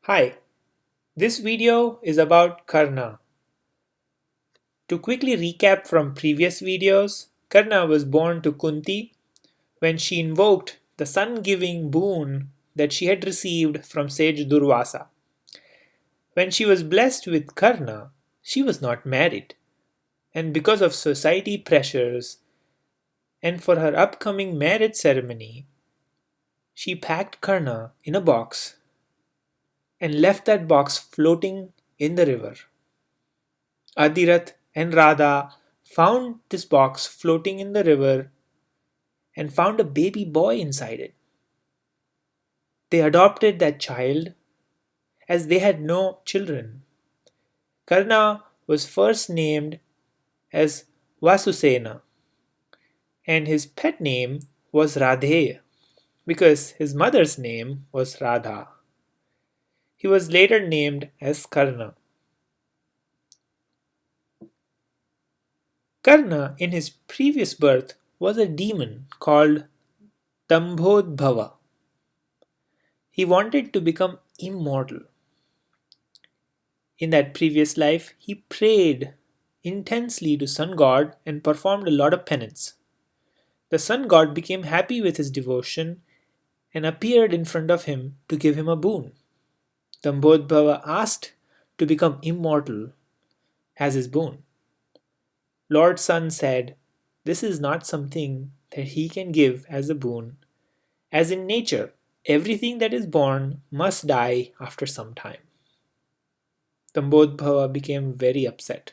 Hi, this video is about Karna. To quickly recap from previous videos, Karna was born to Kunti when she invoked the sun-giving boon that she had received from sage Durvasa. When she was blessed with Karna, she was not married, and because of society pressures and for her upcoming marriage ceremony, she packed Karna in a box and left that box floating in the river. Adirath and Radha found this box floating in the river and found a baby boy inside it. They adopted that child as they had no children. Karna was first named as Vasusena, and his pet name was Radheya because his mother's name was Radha. He was later named as Karna. Karna, in his previous birth, was a demon called Dambhodbhava. He wanted to become immortal. In that previous life, he prayed intensely to Sun God and performed a lot of penance. The Sun God became happy with his devotion and appeared in front of him to give him a boon. Dambhodbhava asked to become immortal as his boon. Lord Sun said, "This is not something that he can give as a boon, as in nature, everything that is born must die after some time." Dambhodbhava became very upset.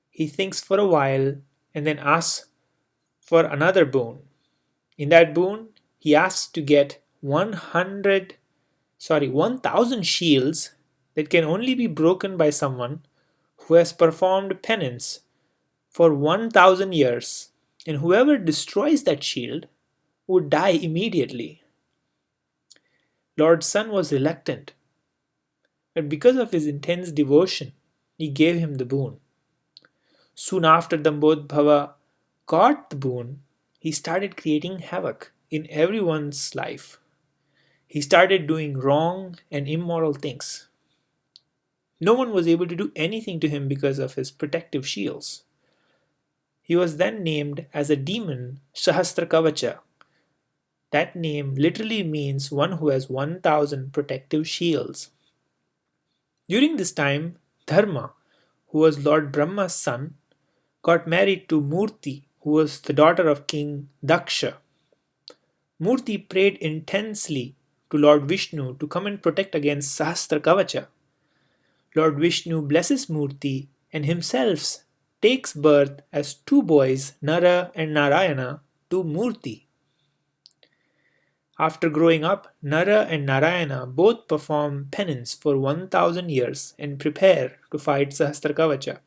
He thinks for a while and then asks for another boon. In that boon, he asks to get 1,000 shields that can only be broken by someone who has performed penance for 1,000 years, and whoever destroys that shield would die immediately. Lord Sun was reluctant, but because of his intense devotion, he gave him the boon. Soon after Dambhodbhava got the boon, he started creating havoc in everyone's life. He started doing wrong and immoral things. No one was able to do anything to him because of his protective shields. He was then named as a demon Sahasrakavacha. That name literally means one who has 1,000 protective shields. During this time, Dharma, who was Lord Brahma's son, got married to Murti, who was the daughter of King Daksha. Murti prayed intensely to Lord Vishnu to come and protect against Sahasrakavacha. Lord Vishnu blesses Murti and himself takes birth as two boys, Nara and Narayana, to Murti. After growing up, Nara and Narayana both perform penance for 1,000 years and prepare to fight Sahasrakavacha.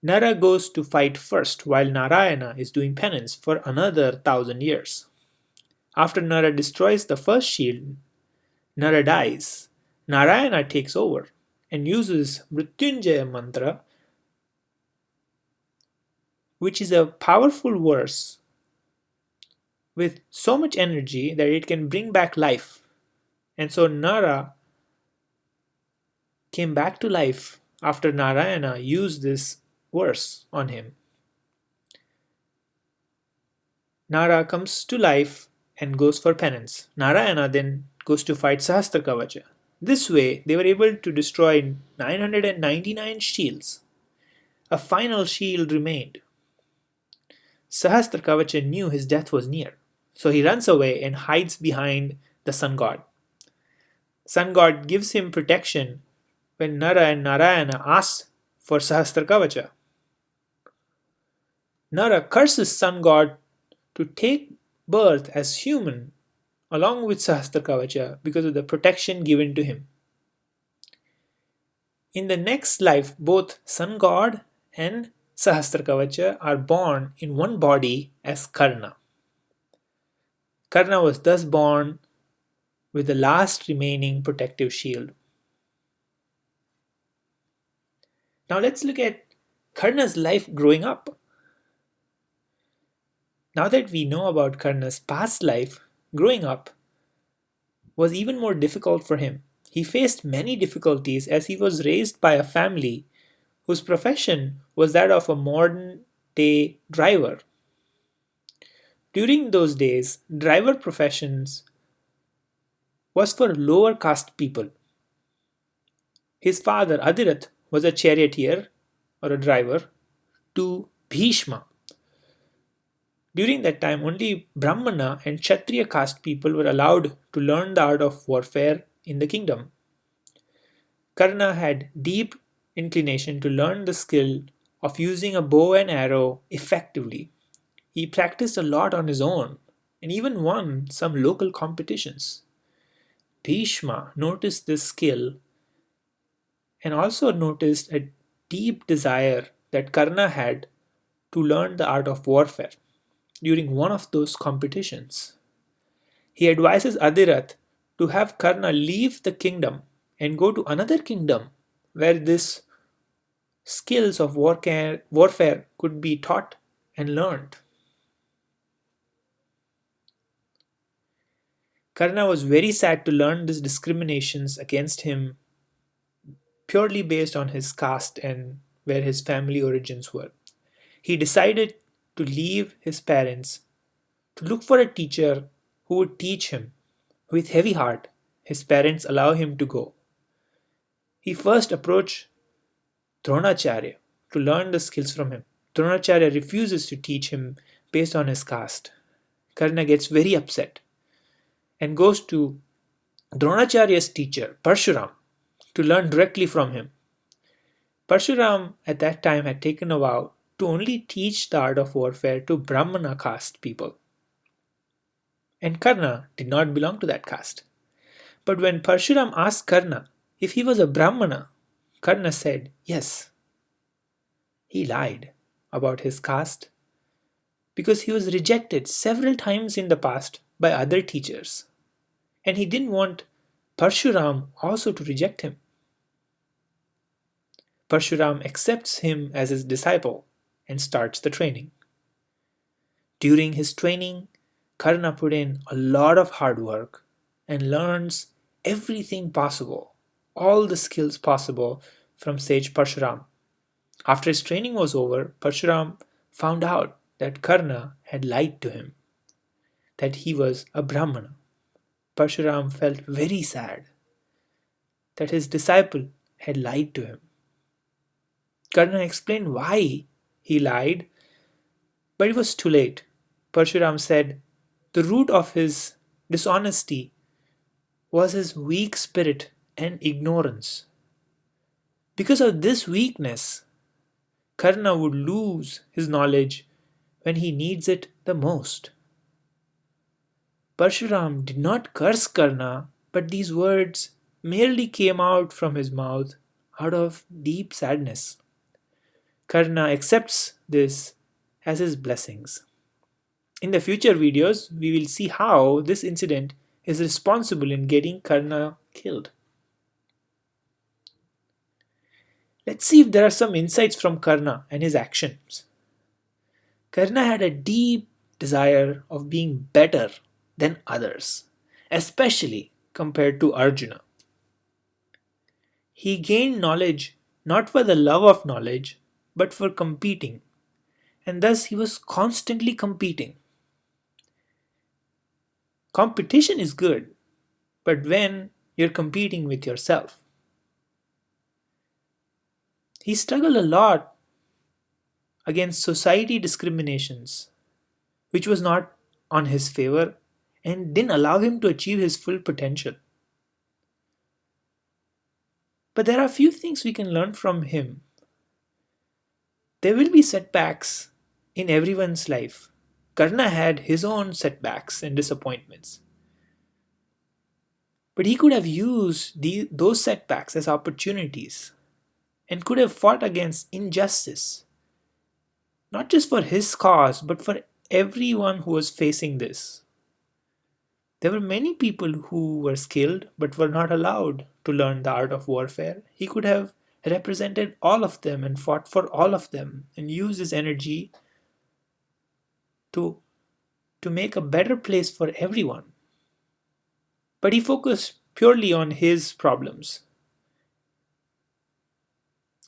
Nara goes to fight first while Narayana is doing penance for another 1,000 years. After Nara destroys the first shield, Nara dies. Narayana takes over and uses Mrityunjaya mantra, which is a powerful verse with so much energy that it can bring back life. And so Nara came back to life after Narayana used this verse on him. Nara comes to life and goes for penance. Narayana then goes to fight Sahasrakavacha. This way, they were able to destroy 999 shields. A final shield remained. Sahasrakavacha knew his death was near, so he runs away and hides behind the sun god. Sun god gives him protection when Nara and Narayana ask for Sahasrakavacha. Nara curses sun god to take birth as human along with Sahasrakavacha because of the protection given to him. In the next life, both sun god and Sahasrakavacha are born in one body as Karna. Karna was thus born with the last remaining protective shield. Now let's look at Karna's life growing up. Now that we know about Karna's past life, growing up, was even more difficult for him. He faced many difficulties as he was raised by a family whose profession was that of a modern day driver. During those days, driver professions was for lower caste people. His father, Adirath, was a charioteer or a driver to Bhishma. During that time, only Brahmana and Kshatriya caste people were allowed to learn the art of warfare in the kingdom. Karna had deep inclination to learn the skill of using a bow and arrow effectively. He practiced a lot on his own and even won some local competitions. Bhishma noticed this skill and also noticed a deep desire that Karna had to learn the art of warfare during one of those competitions. He advises Adirath to have Karna leave the kingdom and go to another kingdom where this skills of warfare could be taught and learned. Karna was very sad to learn these discriminations against him purely based on his caste and where his family origins were. He decided to leave his parents to look for a teacher who would teach him. With heavy heart, his parents allow him to go. He first approached Dronacharya to learn the skills from him. Dronacharya refuses to teach him based on his caste. Karna gets very upset and goes to Dronacharya's teacher, Parshuram, to learn directly from him. Parshuram at that time had taken a vow to only teach the art of warfare to Brahmana caste people. And Karna did not belong to that caste. But when Parshuram asked Karna if he was a Brahmana, Karna said yes. He lied about his caste because he was rejected several times in the past by other teachers. And he didn't want Parshuram also to reject him. Parshuram accepts him as his disciple and starts the training. During his training, Karna put in a lot of hard work and learns everything possible, all the skills possible from sage Parshuram. After his training was over, Parshuram found out that Karna had lied to him, that he was a Brahmana. Parshuram felt very sad that his disciple had lied to him. Karna explained why he lied, but it was too late. Parshuram said the root of his dishonesty was his weak spirit and ignorance. Because of this weakness, Karna would lose his knowledge when he needs it the most. Parshuram did not curse Karna, but these words merely came out from his mouth out of deep sadness. Karna accepts this as his blessings. In the future videos, we will see how this incident is responsible in getting Karna killed. Let's see if there are some insights from Karna and his actions. Karna had a deep desire of being better than others, especially compared to Arjuna. He gained knowledge not for the love of knowledge, but for competing, and thus he was constantly competing. Competition is good, but when you're competing with yourself. He struggled a lot against society discriminations, which was not on his favor and didn't allow him to achieve his full potential. But there are a few things we can learn from him. There will be setbacks in everyone's life. Karna had his own setbacks and disappointments. But he could have used those setbacks as opportunities and could have fought against injustice, not just for his cause, but for everyone who was facing this. There were many people who were skilled but were not allowed to learn the art of warfare. He could have represented all of them and fought for all of them and used his energy to make a better place for everyone. but he focused purely on his problems.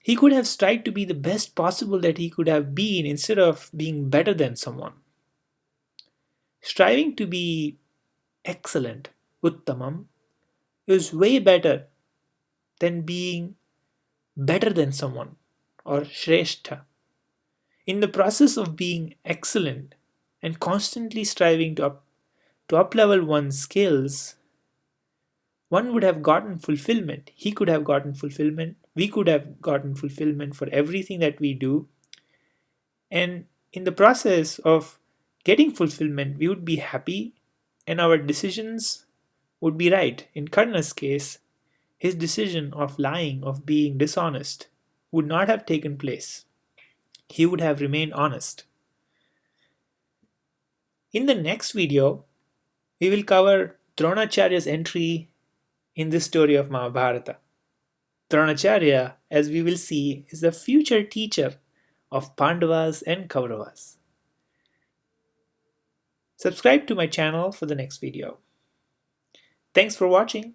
He could have strived to be the best possible that he could have been instead of being better than someone. Striving to be excellent, Uttamam, is way better than being better than someone or Shrestha. In the process of being excellent and constantly striving to uplevel one's skills, one would have gotten fulfillment. He could have gotten fulfillment. We could have gotten fulfillment for everything that we do. And in the process of getting fulfillment, we would be happy and our decisions would be right. In Karna's case, his decision of lying, of being dishonest, would not have taken place. He would have remained honest. In the next video, we will cover Dronacharya's entry in this story of Mahabharata. Dronacharya, as we will see, is the future teacher of Pandavas and Kauravas. Subscribe to my channel for the next video. Thanks for watching.